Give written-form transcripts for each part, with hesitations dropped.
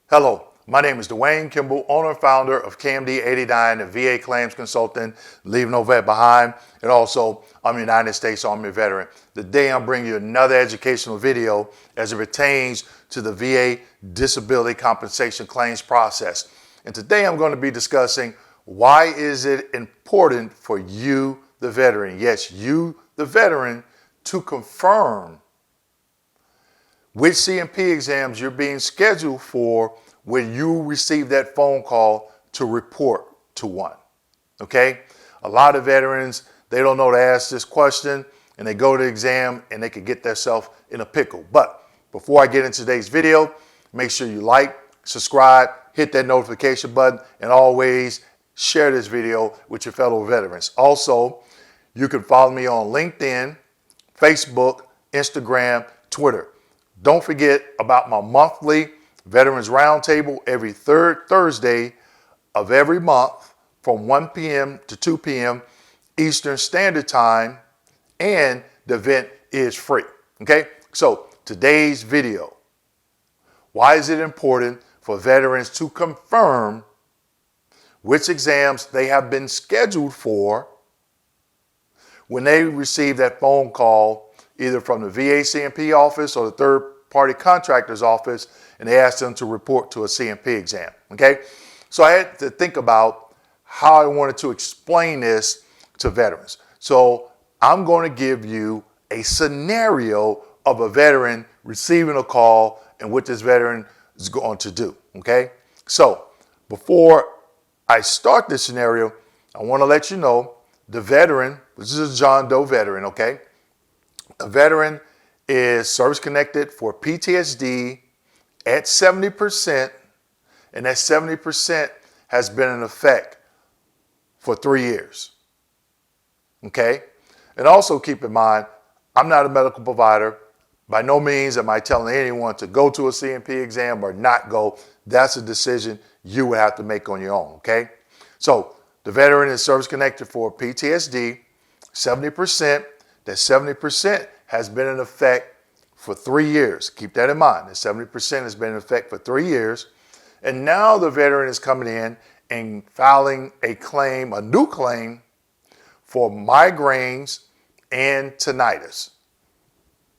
Hello, my name is Dwayne Kimball, owner and founder of KMD 89, a VA claims consultant, Leave No Vet Behind, and also I'm a United States Army veteran. Today I'm bringing you another educational video as it pertains to the VA disability compensation claims process. And today I'm going to be discussing why is it important for you, the veteran, yes, you, the veteran, to confirm which C&P exams you're being scheduled for when you receive that phone call to report to one, okay? A lot of veterans, they don't know to ask this question and they go to the exam and they could get themselves in a pickle. But before I get into today's video, make sure you like, subscribe, hit that notification button, and always share this video with your fellow veterans. Also, you can follow me on LinkedIn, Facebook, Instagram, Twitter. Don't forget about my monthly Veterans Roundtable every third Thursday of every month from 1 p.m. to 2 p.m. Eastern Standard Time, and the event is free, okay? So today's video, why is it important for veterans to confirm which exams they have been scheduled for when they receive that phone call either from the VA C&P office or the third-party contractor's office, and they ask them to report to a C&P exam, okay? So I had to think about how I wanted to explain this to veterans. So I'm going to give you a scenario of a veteran receiving a call and what this veteran is going to do, okay? So before I start this scenario, I want to let you know the veteran, this is a John Doe veteran, okay? A veteran is service-connected for PTSD at 70%, and that 70% has been in effect for 3 years, okay? And also keep in mind, I'm not a medical provider. By no means am I telling anyone to go to a C&P exam or not go. That's a decision you would have to make on your own, okay? So the veteran is service-connected for PTSD, 70%. That 70% has been in effect for 3 years. Keep that in mind. That 70% has been in effect for 3 years. And now the veteran is coming in and filing a claim, a new claim for migraines and tinnitus.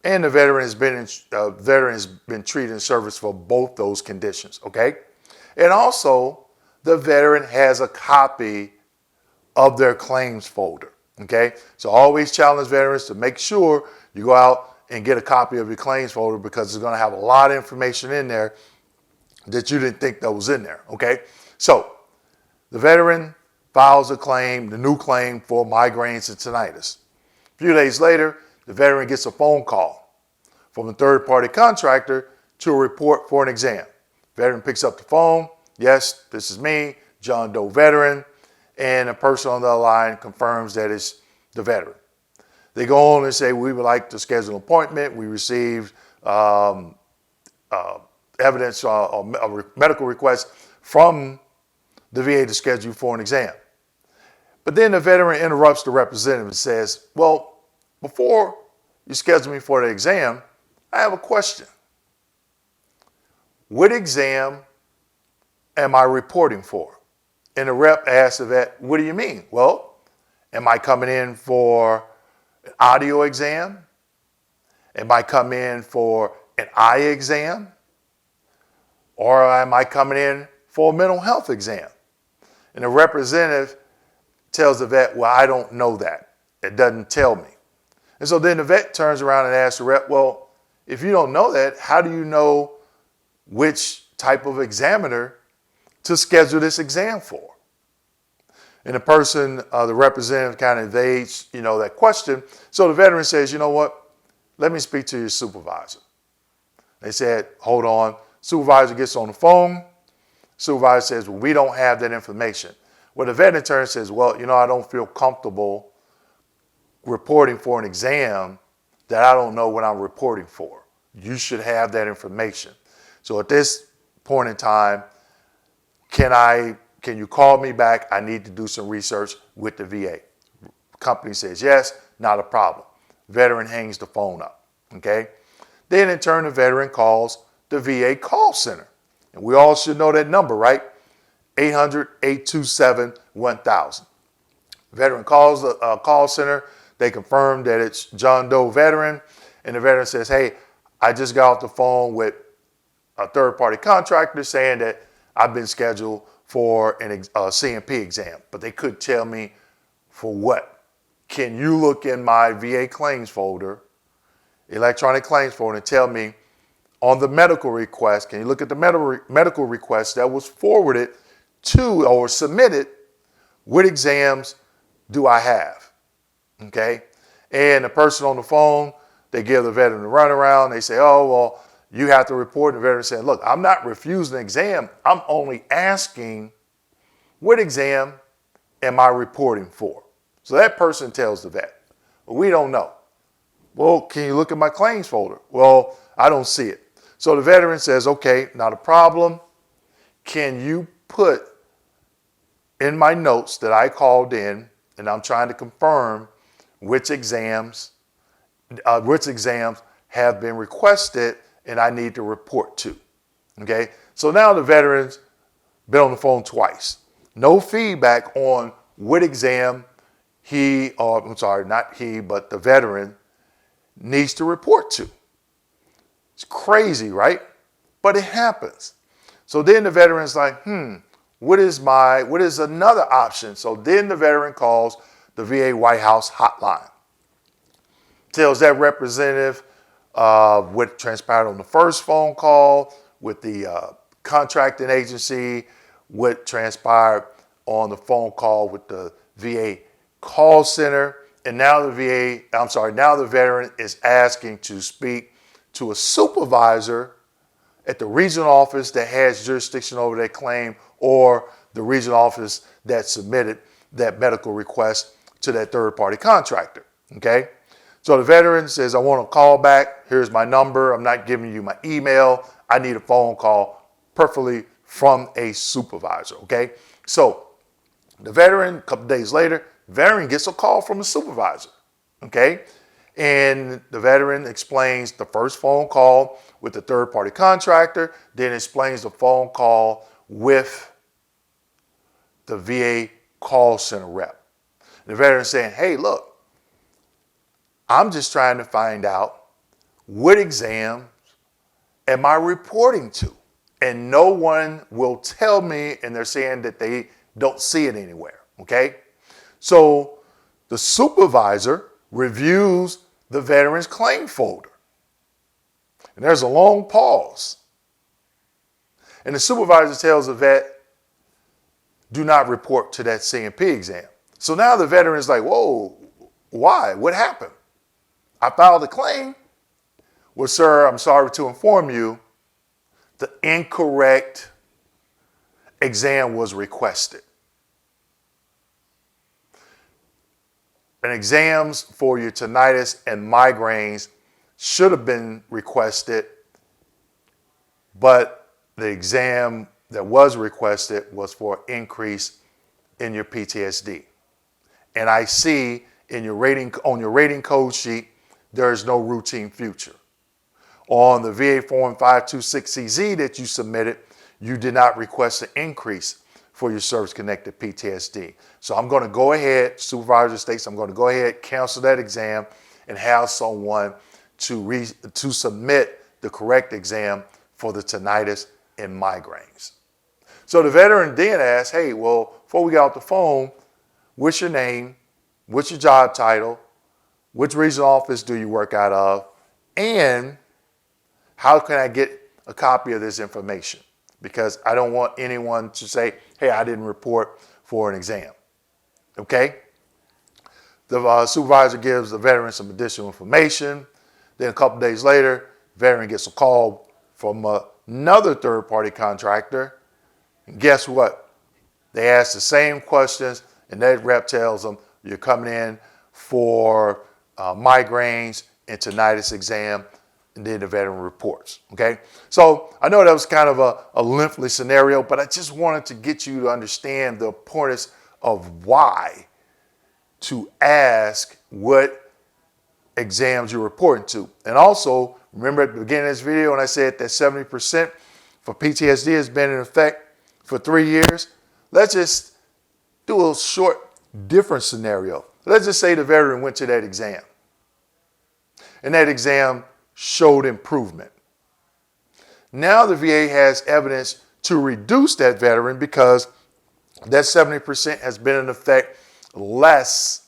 And the veteran has been treated in service for both those conditions, okay? And also, the veteran has a copy of their claims folder. Okay, so always challenge veterans to make sure you go out and get a copy of your claims folder, because it's going to have a lot of information in there that you didn't think that was in there. Okay, so the veteran files a claim, the new claim for migraines and tinnitus. A few days later, the veteran gets a phone call from a third-party contractor to report for an exam. Veteran picks up the phone. Yes, this is me, John Doe veteran. And a person on the other line confirms that it's the veteran. They go on and say, we would like to schedule an appointment. We received evidence or a medical request from the VA to schedule for an exam. But then the veteran interrupts the representative and says, well, before you schedule me for the exam, I have a question. What exam am I reporting for? And the rep asks the vet, what do you mean? Well, am I coming in for an audio exam? Am I coming in for an eye exam? Or am I coming in for a mental health exam? And the representative tells the vet, well, I don't know that. It doesn't tell me. And so then the vet turns around and asks the rep, well, if you don't know that, how do you know which type of examiner to schedule this exam for? And the person, the representative kind of evades, that question. So the veteran says, you know what? Let me speak to your supervisor. They said, hold on. Supervisor gets on the phone. Supervisor says, well, we don't have that information. Well, the vet in turn says, well, I don't feel comfortable reporting for an exam that I don't know what I'm reporting for. You should have that information. So at this point in time, can you call me back? I need to do some research with the VA. Company says yes, not a problem. Veteran hangs the phone up, okay? Then in turn, the veteran calls the VA call center And we all should know that number, right? 800-827-1000. Veteran calls the call center. They confirm that it's John Doe veteran. And the veteran says, hey, I just got off the phone with a third-party contractor saying that I've been scheduled for a C&P exam, but they couldn't tell me for what. Can you look in my VA claims folder, electronic claims folder, and tell me on the medical request, can you look at the medical request that was forwarded to or submitted, what exams do I have? Okay? And the person on the phone, they give the veteran a runaround. They say, oh, well, you have to report. The veteran said, look, I'm not refusing an exam. I'm only asking, what exam am I reporting for? So that person tells the vet, well, we don't know. Well, can you look at my claims folder? Well, I don't see it. So the veteran says, okay, not a problem. Can you put in my notes that I called in and I'm trying to confirm which exams have been requested and I need to report to. Okay, so now the veteran's been on the phone twice. No feedback on what exam but the veteran needs to report to. It's crazy, right? But it happens. So then the veteran's like, what is another option? So then the veteran calls the VA White House hotline. Tells that representative what transpired on the first phone call with the contracting agency, what transpired on the phone call with the VA call center, and now the veteran is asking to speak to a supervisor at the regional office that has jurisdiction over that claim or the regional office that submitted that medical request to that third-party contractor, okay? So the veteran says, I want to call back. Here's my number. I'm not giving you my email. I need a phone call, preferably from a supervisor, okay? So the veteran, a couple days later, veteran gets a call from a supervisor, okay? And the veteran explains the first phone call with the third-party contractor, then explains the phone call with the VA call center rep. The veteran saying, hey, look, I'm just trying to find out what exams am I reporting to? And no one will tell me, and they're saying that they don't see it anywhere, okay? So the supervisor reviews the veteran's claim folder. And there's a long pause. And the supervisor tells the vet, do not report to that C&P exam. So now the veteran is like, whoa, why? What happened? I filed a claim. Well, sir, I'm sorry to inform you, the incorrect exam was requested. And exams for your tinnitus and migraines should have been requested, but the exam that was requested was for increase in your PTSD. And I see on your rating code sheet, there is no routine future. On the VA Form 526CZ that you submitted, you did not request an increase for your service-connected PTSD. So I'm going to go ahead, supervisor states, I'm going to go ahead, cancel that exam, and have someone to submit the correct exam for the tinnitus and migraines. So the veteran then asks, hey, well, before we get off the phone, what's your name? What's your job title? Which regional office do you work out of? And how can I get a copy of this information? Because I don't want anyone to say, hey, I didn't report for an exam. Okay? The supervisor gives the veteran some additional information. Then a couple days later, the veteran gets a call from another third-party contractor. And guess what? They ask the same questions, and that rep tells them, you're coming in for migraines and tinnitus exam, and then the veteran reports, okay? So I know that was kind of a lengthy scenario, but I just wanted to get you to understand the importance of why to ask what exams you're reporting to. And also, remember at the beginning of this video when I said that 70% for PTSD has been in effect for 3 years, let's just do a short different scenario. Let's just say the veteran went to that exam, and that exam showed improvement. Now the VA has evidence to reduce that veteran because that 70% has been in effect less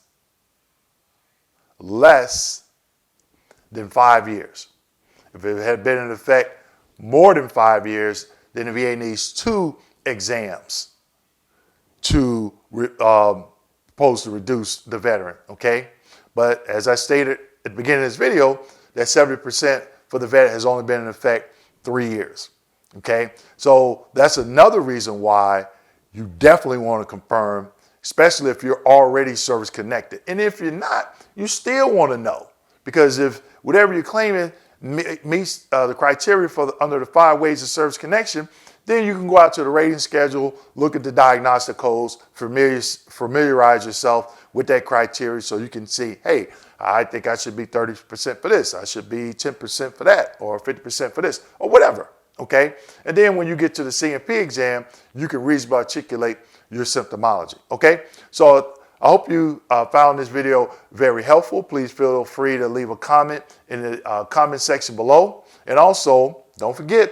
than 5 years. If it had been in effect more than 5 years, then the VA needs 2 exams to propose to reduce the veteran, okay? But as I stated at the beginning of this video, that 70% for the vet has only been in effect 3 years, okay? So that's another reason why you definitely want to confirm, especially if you're already service connected. And if you're not, you still want to know, because if whatever you're claiming meets the criteria for under the 5 ways of service connection, then you can go out to the rating schedule, look at the diagnostic codes, familiarize yourself with that criteria so you can see, hey, I think I should be 30% for this, I should be 10% for that, or 50% for this, or whatever, okay? And then when you get to the C&P exam, you can reasonably articulate your symptomology, okay? So I hope you found this video very helpful. Please feel free to leave a comment in the comment section below. And also, don't forget,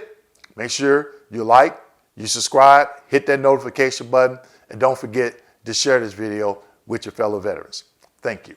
make sure you like, you subscribe, hit that notification button, and don't forget to share this video with your fellow veterans. Thank you.